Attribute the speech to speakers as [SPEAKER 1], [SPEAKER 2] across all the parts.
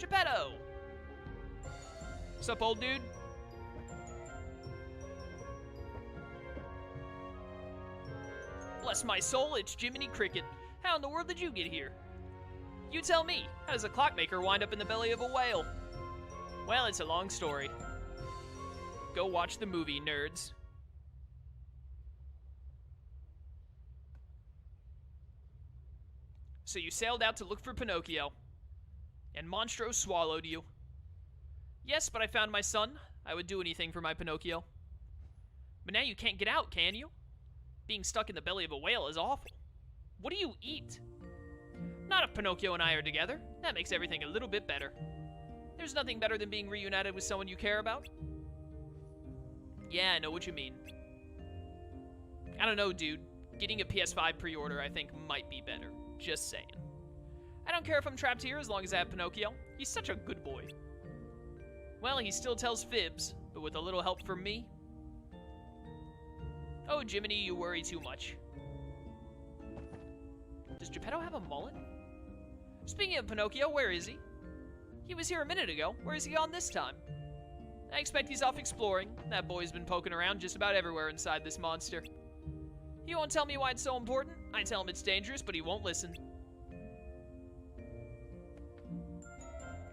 [SPEAKER 1] Geppetto! What's up, old dude? Bless my soul, it's Jiminy Cricket. How in the world did you get here? You tell me, how does a clockmaker wind up in the belly of a whale? Well, it's a long story. Go watch the movie, nerds. So you sailed out to look for Pinocchio, and Monstro swallowed you. Yes, but I found my son. I would do anything for my Pinocchio. But now you can't get out, can you? Being stuck in the belly of a whale is awful. What do you eat? Not if Pinocchio and I are together. That makes everything a little bit better. There's nothing better than being reunited with someone you care about. Yeah, I know what you mean. I don't know, dude. Getting a PS5 pre-order, I think, might be better. Just saying. I don't care if I'm trapped here as long as I have Pinocchio. He's such a good boy. Well, he still tells fibs, but with a little help from me. Oh, Jiminy, you worry too much. Does Geppetto have a mullet? Speaking of Pinocchio, where is he? He was here a minute ago. Where is he gone this time? I expect he's off exploring. That boy's been poking around just about everywhere inside this monster. He won't tell me why it's so important. I tell him it's dangerous, but he won't listen.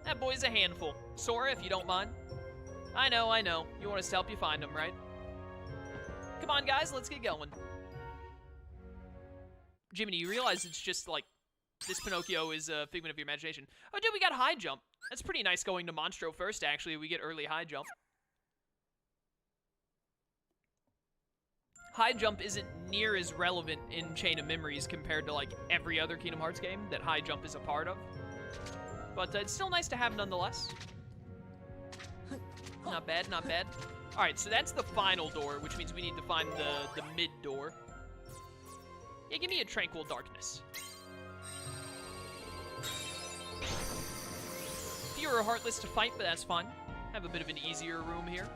[SPEAKER 1] That boy's a handful. Sora, if you don't mind. I know. You want us to help you find him, right? Come on, guys, let's get going. Jiminy, you realize it's just, like, this Pinocchio is a figment of your imagination. Oh, dude, we got high jump. That's pretty nice going to Monstro first, actually. We get early high jump. High jump isn't near as relevant in Chain of Memories compared to, like, every other Kingdom Hearts game that high jump is a part of. But it's still nice to have nonetheless. Not bad, not bad. Alright, so that's the final door, which means we need to find the mid door. Yeah, give me a Tranquil Darkness. Fewer Heartless to fight, but that's fine. Have a bit of an easier room here.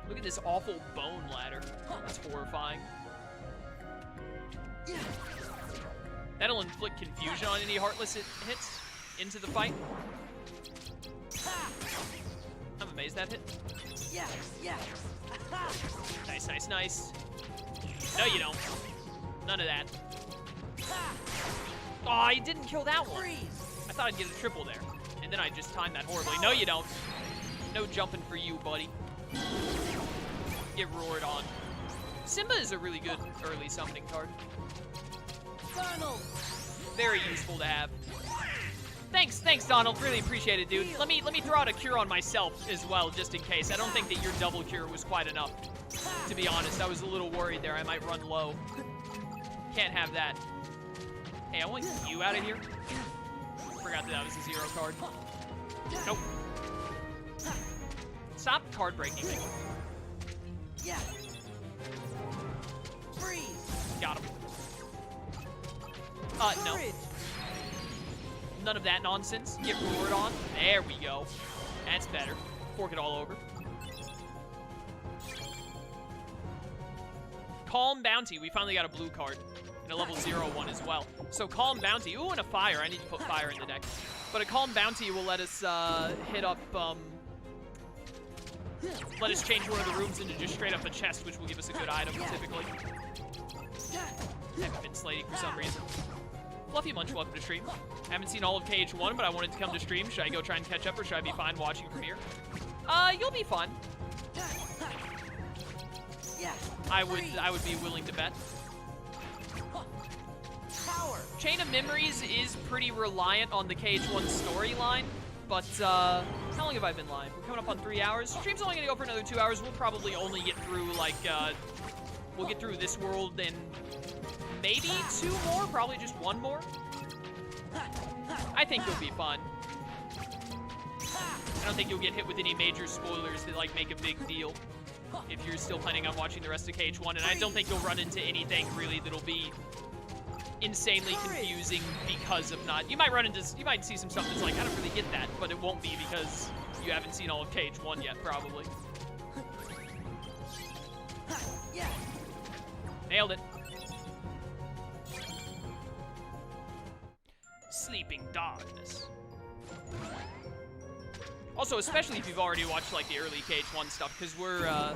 [SPEAKER 1] Look at this awful bone ladder. That's horrifying. That'll inflict confusion on any Heartless it hits into the fight. I'm amazed that hit. Nice. No, you don't. None of that. Oh, I didn't kill that one. I thought I'd get a triple there. And then I just timed that horribly. No, you don't. No jumping for you, buddy. Get roared on. Simba is a really good early summoning card. Very useful to have. Thanks, Donald. Really appreciate it, dude. Let me throw out a cure on myself as well, just in case. I don't think that your double cure was quite enough. To be honest, I was a little worried there. I might run low. Can't have that. Hey, I want you out of here. Forgot that was a 0 card. Nope. Stop card breaking me. Got him. No. None of that nonsense. Get roared on. There we go. That's better. Fork it all over. Calm Bounty. We finally got a blue card. And a level 0 one as well. So Calm Bounty. Ooh, and a fire. I need to put fire in the deck. But a Calm Bounty will let us hit up, let us change one of the rooms into just straight up a chest, which will give us a good item, typically. I've been slating for some reason. Fluffy Munch, welcome to stream. I haven't seen all of KH1, but I wanted to come to stream. Should I go try and catch up, or should I be fine watching from here? You'll be fine. I would be willing to bet. Chain of Memories is pretty reliant on the KH1 storyline, but how long have I been live? We're coming up on 3 hours. Stream's only gonna go for another 2 hours. We'll probably only get through, like, we'll get through this world and maybe 2 more, probably just 1 more. I think you'll be fine. I don't think you'll get hit with any major spoilers that, like, make a big deal if you're still planning on watching the rest of KH1, and I don't think you'll run into anything, really, that'll be insanely confusing because of not... You might see some stuff that's like, I don't really get that, but it won't be because you haven't seen all of KH1 yet, probably. Nailed it. Sleeping Darkness. Also, especially if you've already watched like the early KH1 stuff, because we're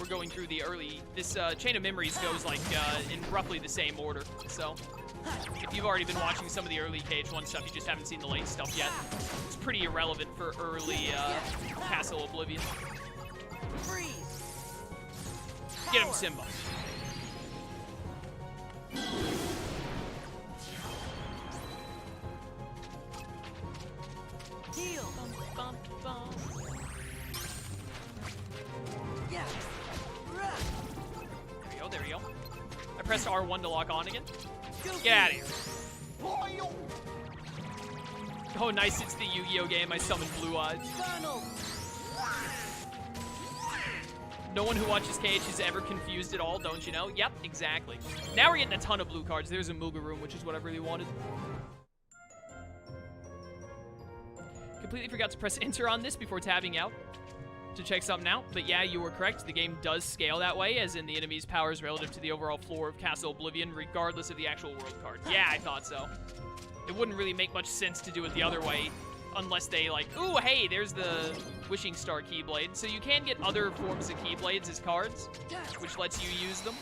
[SPEAKER 1] going through the early. This Chain of Memories goes like in roughly the same order. So if you've already been watching some of the early KH1 stuff, you just haven't seen the late stuff yet. It's pretty irrelevant for early Castle Oblivion. Get him, Simba.
[SPEAKER 2] Heal.
[SPEAKER 1] Bum, bum.
[SPEAKER 2] Yeah.
[SPEAKER 1] There we go, there we go. I pressed R1 to lock on again. Get out of here. Oh, nice, it's the Yu-Gi-Oh game. I summoned Blue Eyes. No one who watches KH is ever confused at all, don't you know? Yep, exactly. Now we're getting a ton of blue cards. There's a Muga room, which is what I really wanted. Completely forgot to press enter on this before tabbing out to check something out. But yeah, you were correct. The game does scale that way, as in the enemy's powers relative to the overall floor of Castle Oblivion, regardless of the actual world card. Yeah, I thought so. It wouldn't really make much sense to do it the other way, unless they like, ooh, hey, there's the Wishing Star Keyblade. So you can get other forms of Keyblades as cards, which lets you use them.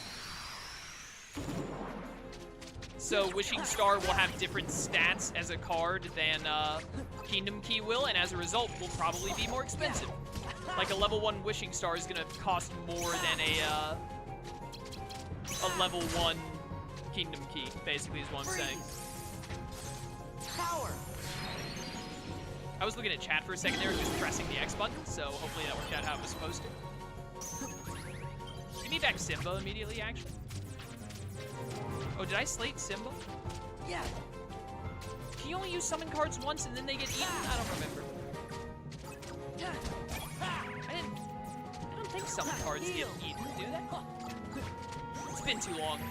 [SPEAKER 1] So Wishing Star will have different stats as a card than Kingdom Key will, and as a result, will probably be more expensive. Like a level 1 Wishing Star is gonna cost more than a level 1 Kingdom Key, basically is what I'm saying.
[SPEAKER 2] Power.
[SPEAKER 1] I was looking at chat for a second there, just pressing the X button, so hopefully that worked out how it was supposed to. Give me back Simba immediately, actually. Oh, did I slate Simba?
[SPEAKER 2] Yeah.
[SPEAKER 1] Can you only use summon cards once and then they get eaten? I don't remember. I don't think summon cards get eaten, do they? It's been too long.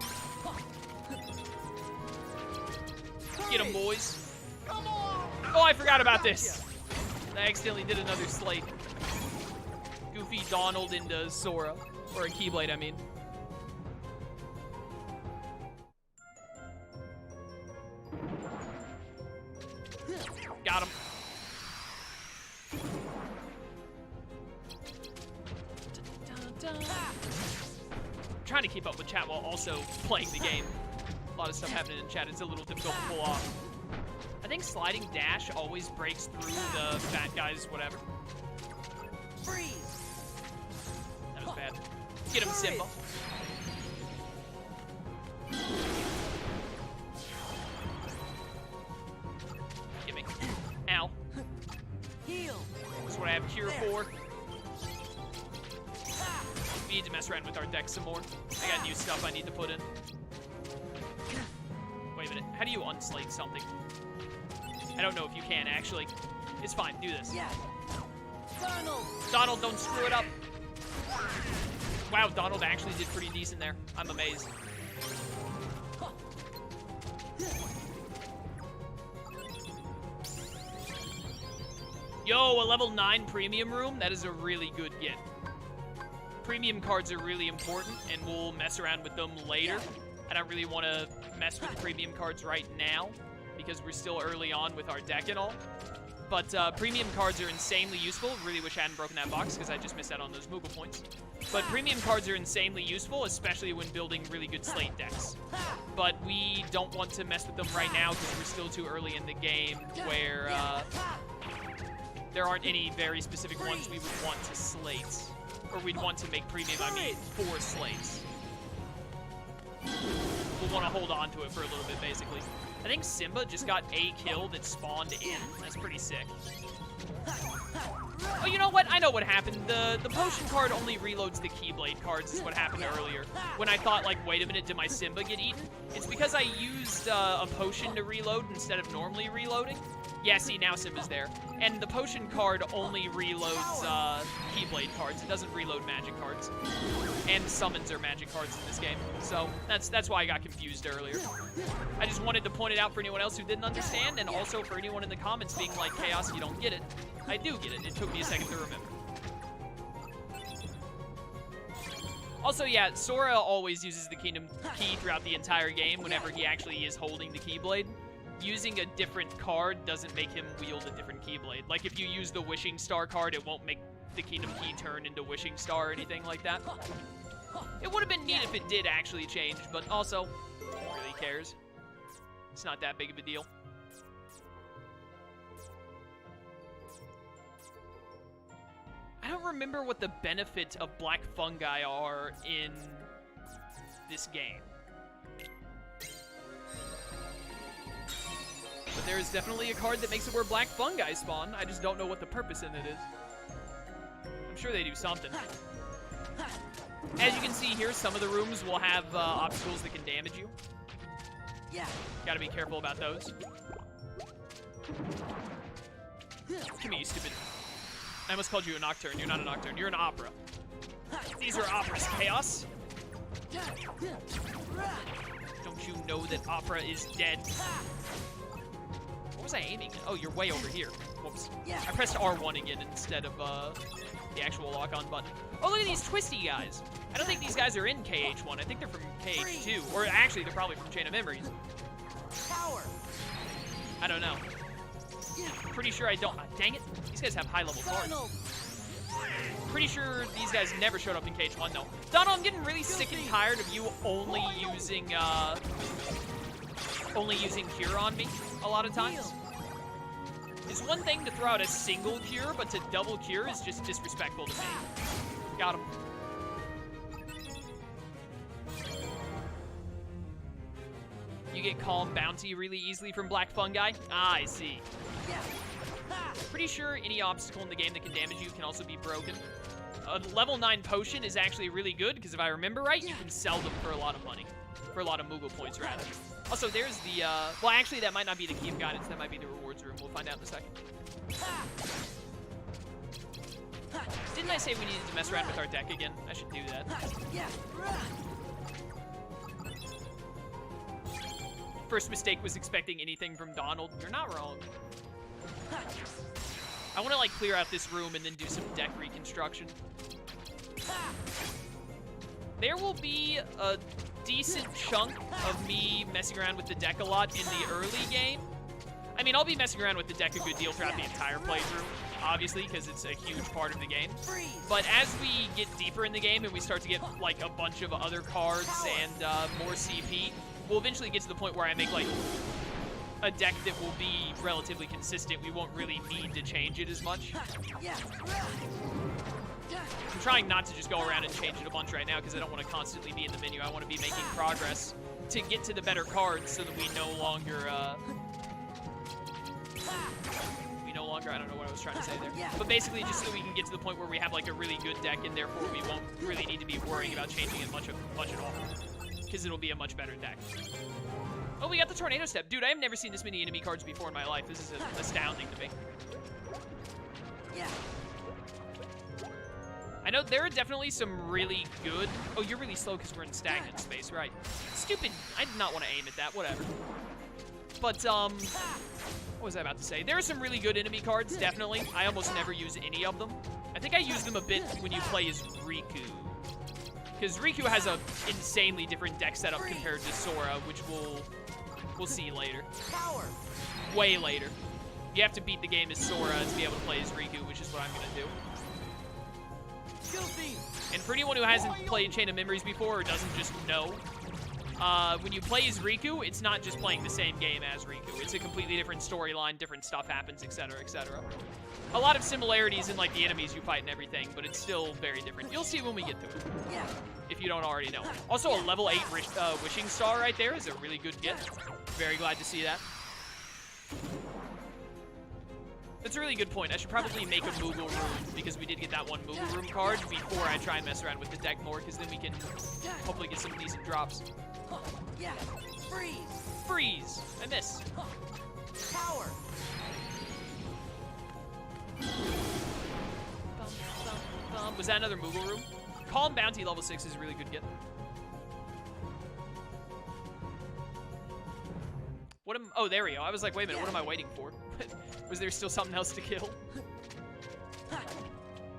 [SPEAKER 1] Get 'em, boys. Oh, I forgot about this. I accidentally did another slate. Goofy Donald into Sora. Or a Keyblade, I mean. Got him. I'm trying to keep up with chat while also playing the game. A lot of stuff happening in chat. It's a little difficult to pull off. I think sliding dash always breaks through the fat guys, whatever.
[SPEAKER 2] Freeze.
[SPEAKER 1] That was bad. Get him, Simba. Give me. Ow.
[SPEAKER 2] Heal.
[SPEAKER 1] That's what I have cure for. We need to mess around with our deck some more. I got new stuff I need to put in. Wait a minute. How do you unslate something? I don't know if you can, actually. It's fine. Do this.
[SPEAKER 2] Yeah. Donald.
[SPEAKER 1] Donald, don't screw it up. Wow, Donald actually did pretty decent there. I'm amazed. Yo, a level 9 premium room? That is a really good get. Premium cards are really important, and we'll mess around with them later. I don't really want to mess with premium cards right now, because we're still early on with our deck and all. But premium cards are insanely useful. Really wish I hadn't broken that box, because I just missed out on those Moogle points. But premium cards are insanely useful, especially when building really good slate decks. But we don't want to mess with them right now, because we're still too early in the game, where there aren't any very specific ones we would want to slate. Or we'd want to make premium, I mean, for slates. We'll want to hold on to it for a little bit, basically. I think Simba just got a kill that spawned in. That's pretty sick. Oh, you know what? I know what happened. The potion card only reloads the Keyblade cards is what happened earlier. When I thought, like, wait a minute, did my Simba get eaten? It's because I used a potion to reload instead of normally reloading. Yeah, see, now Simba's there. And the potion card only reloads Keyblade cards. It doesn't reload magic cards. And summons are magic cards in this game. So that's why I got confused earlier. I just wanted to point it out for anyone else who didn't understand, and also for anyone in the comments being like, Chaos, you don't get it. I do get it. It took me a second to remember. Also, yeah, Sora always uses the Kingdom Key throughout the entire game whenever he actually is holding the Keyblade. using a different card doesn't make him wield a different Keyblade. Like, if you use the Wishing Star card, it won't make the Kingdom Key turn into Wishing Star or anything like that. It would have been neat if it did actually change, but also, who really cares? It's not that big of a deal. I don't remember what the benefit of black fungi are in this game. But there is definitely a card that makes it where black fungi spawn. I just don't know what the purpose in it is. I'm sure they do something. As you can see here, some of the rooms will have obstacles that can damage you.
[SPEAKER 2] Yeah.
[SPEAKER 1] Gotta be careful about those. Come here, you stupid. I almost called you a Nocturne. You're not a Nocturne. You're an Opera. These are Opera's chaos. Don't you know that Opera is dead? What was I aiming at? Oh, you're way over here. Whoops. I pressed R1 again instead of the actual lock-on button. Oh, look at these twisty guys. I don't think these guys are in KH1. I think they're from KH2. Or actually, they're probably from Chain of Memories.
[SPEAKER 2] Power.
[SPEAKER 1] I don't know. Pretty sure I don't. Dang it. These guys have high-level cards. Pretty sure these guys never showed up in KH1, though. Donald, I'm getting really sick and tired of you only using Cure on me a lot of times. It's one thing to throw out a single Cure, but to double Cure is just disrespectful to me. Got him. You get Calm Bounty really easily from Black Fungi? Ah, I see. Pretty sure any obstacle in the game that can damage you can also be broken. A level 9 potion is actually really good, because if I remember right, you can sell them for a lot of money. For a lot of Moogle points, rather. Also, there's the, well, actually, that might not be the Key of Guidance. That might be the rewards room. We'll find out in a second. Didn't I say we needed to mess around with our deck again? I should do that. First mistake was expecting anything from Donald. You're not wrong. I want to, like, clear out this room and then do some deck reconstruction. There will be a decent chunk of me messing around with the deck a lot in the early game. I mean, I'll be messing around with the deck a good deal throughout the entire playthrough, obviously, because it's a huge part of the game. But as we get deeper in the game and we start to get, like, a bunch of other cards and more CP, we'll eventually get to the point where I make, like, a deck that will be relatively consistent. We won't really need to change it as much. I'm trying not to just go around and change it a bunch right now because I don't want to constantly be in the menu. I want to be making progress to get to the better cards so that we no longer, I don't know what I was trying to say there. But basically just so we can get to the point where we have like a really good deck and therefore we won't really need to be worrying about changing it much at all. Because it'll be a much better deck. Oh, we got the Tornado Step. Dude, I have never seen this many enemy cards before in my life. This is astounding to me. I know there are definitely some really good... Oh, you're really slow because we're in stagnant space, right? Stupid. I did not want to aim at that. Whatever. But, what was I about to say? There are some really good enemy cards, definitely. I almost never use any of them. I think I use them a bit when you play as Riku. Because Riku has a insanely different deck setup compared to Sora, which we'll see later. Way later. You have to beat the game as Sora to be able to play as Riku, which is what I'm going to do. And for anyone who hasn't played Chain of Memories before or doesn't just know, when you play as Riku, it's not just playing the same game as Riku. It's a completely different storyline, different stuff happens, etc., etc. A lot of similarities in like the enemies you fight and everything, but it's still very different. You'll see when we get to it. If you don't already know. Also, a level 8 Wishing Star right there is a really good get. Very glad to see that. That's a really good point. I should probably make a Moogle room because we did get that one Moogle room card before I try and mess around with the deck more, because then we can hopefully get some decent drops. Freeze! I miss.
[SPEAKER 2] Power.
[SPEAKER 1] Was that another Moogle room? Calm Bounty level 6 is a really good get. Oh, there we go. I was like, wait a minute, what am I waiting for? Was there still something else to kill?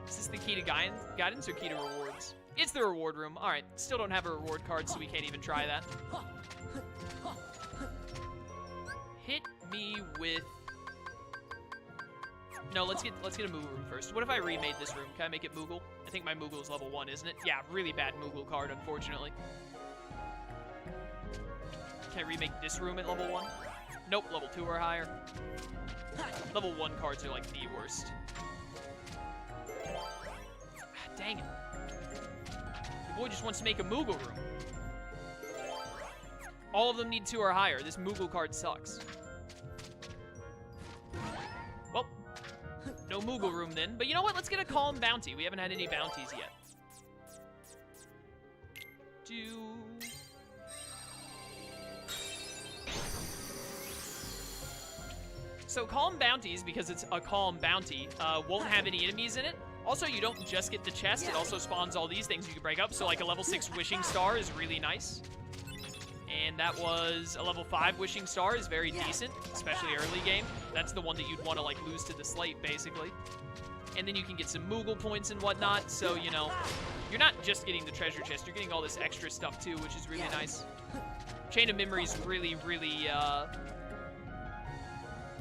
[SPEAKER 1] Is this the key to guidance or key to rewards? It's the reward room. All right, still don't have a reward card, so we can't even try that. Hit me with... No, let's get a Moogle room first. What if I remade this room? Can I make it Moogle? I think my Moogle is level 1, isn't it? Yeah, really bad Moogle card, unfortunately. Can I remake this room at level 1? Nope, level 2 or higher. Level 1 cards are like the worst. Dang it. The boy just wants to make a Moogle room. All of them need 2 or higher. This Moogle card sucks. Well, no Moogle room then. But you know what? Let's get a Calm Bounty. We haven't had any bounties yet. So Calm Bounties, because it's a Calm Bounty, won't have any enemies in it. Also, you don't just get the chest. It also spawns all these things you can break up. So like a level 6 Wishing Star is really nice. And that was a level 5 Wishing Star is very decent, especially early game. That's the one that you'd want to like lose to the slate, basically. And then you can get some Moogle points and whatnot. So, you know, you're not just getting the treasure chest. You're getting all this extra stuff too, which is really nice. Chain of Memories really,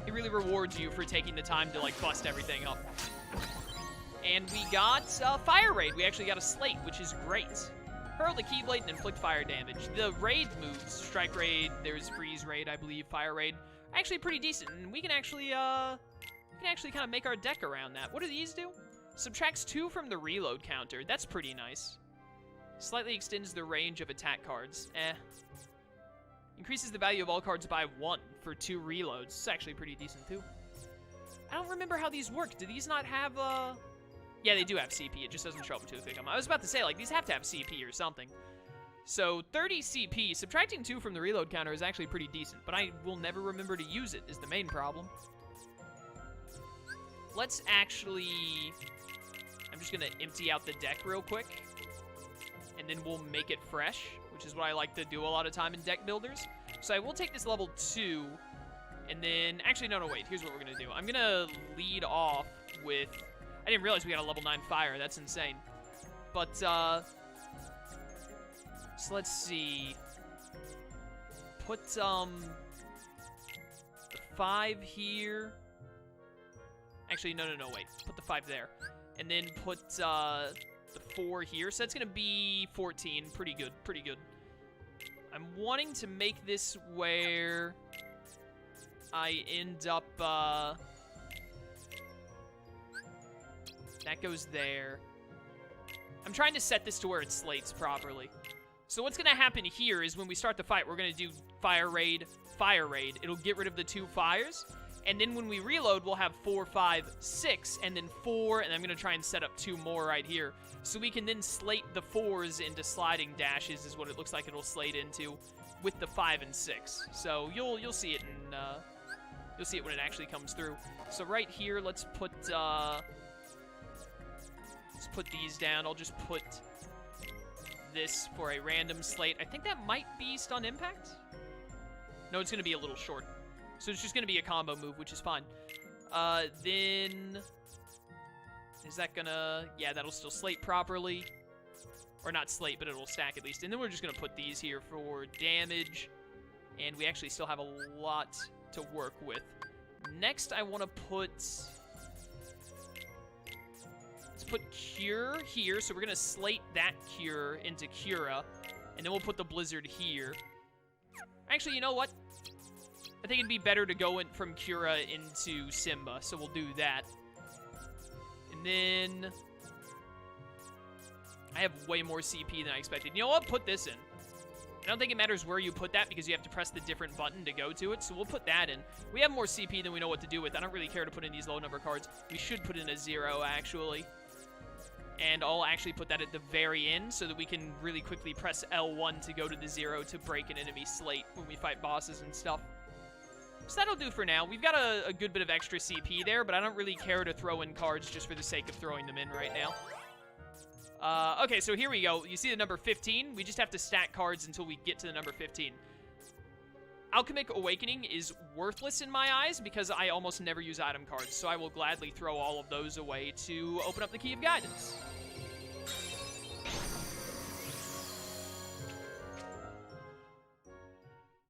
[SPEAKER 1] it really rewards you for taking the time to like bust everything up. And we got Fire Raid. We actually got a slate, which is great. Hurl the Keyblade and inflict fire damage. The raid moves, Strike Raid, there's Freeze Raid, I believe, Fire Raid, actually pretty decent. And we can actually kind of make our deck around that. What do these do? Subtracts 2 from the reload counter. That's pretty nice. Slightly extends the range of attack cards. Increases the value of all cards by 1 for 2 reloads. It's actually pretty decent, too. I don't remember how these work. Do these not have, Yeah, they do have CP. It just doesn't show up until they come. I was about to say, like, these have to have CP or something. So, 30 CP. Subtracting 2 from the reload counter is actually pretty decent, but I will never remember to use it, is the main problem. Let's actually... I'm just going to empty out the deck real quick, and then we'll make it fresh, which is what I like to do a lot of time in deck builders. So I will take this level 2, and then... Actually, no, wait. Here's what we're going to do. I'm going to lead off with... I didn't realize we got a level 9 fire. That's insane. But, so let's see. Put, the 5 here. Actually, no, wait. Put the 5 there. And then put, the 4 here. So that's going to be 14. Pretty good. I'm wanting to make this where I end up, that goes there. I'm trying to set this to where it slates properly. So what's going to happen here is when we start the fight, we're going to do Fire Raid. It'll get rid of the 2 fires. And then when we reload, we'll have 4, 5, 6, and then 4. And I'm going to try and set up 2 more right here. So we can then slate the 4s into sliding dashes is what it looks like it'll slate into with the 5 and 6. So you'll see it in, you'll see it when it actually comes through. So right here, let's put these down. I'll just put this for a random slate. I think that might be Stun Impact. No, it's going to be a little short. So it's just going to be a combo move, which is fine. Then... Is that going to... Yeah, that'll still slate properly. Or not slate, but it'll stack at least. And then we're just going to put these here for damage. And we actually still have a lot to work with. Next, I want to put... Let's put Cure here. So we're going to slate that Cure into Cura. And then we'll put the Blizzard here. Actually, you know what? I think it'd be better to go in from Cura into Simba. So we'll do that. And then... I have way more CP than I expected. You know what? Put this in. I don't think it matters where you put that because you have to press the different button to go to it. So we'll put that in. We have more CP than we know what to do with. I don't really care to put in these low number cards. We should put in a 0, actually. And I'll actually put that at the very end so that we can really quickly press L1 to go to the 0 to break an enemy slate when we fight bosses and stuff. So that'll do for now. We've got a good bit of extra CP there, but I don't really care to throw in cards just for the sake of throwing them in right now. Okay, so here we go. You see the number 15? We just have to stack cards until we get to the number 15. Alchemic Awakening is worthless in my eyes because I almost never use item cards, so I will gladly throw all of those away to open up the Key of Guidance.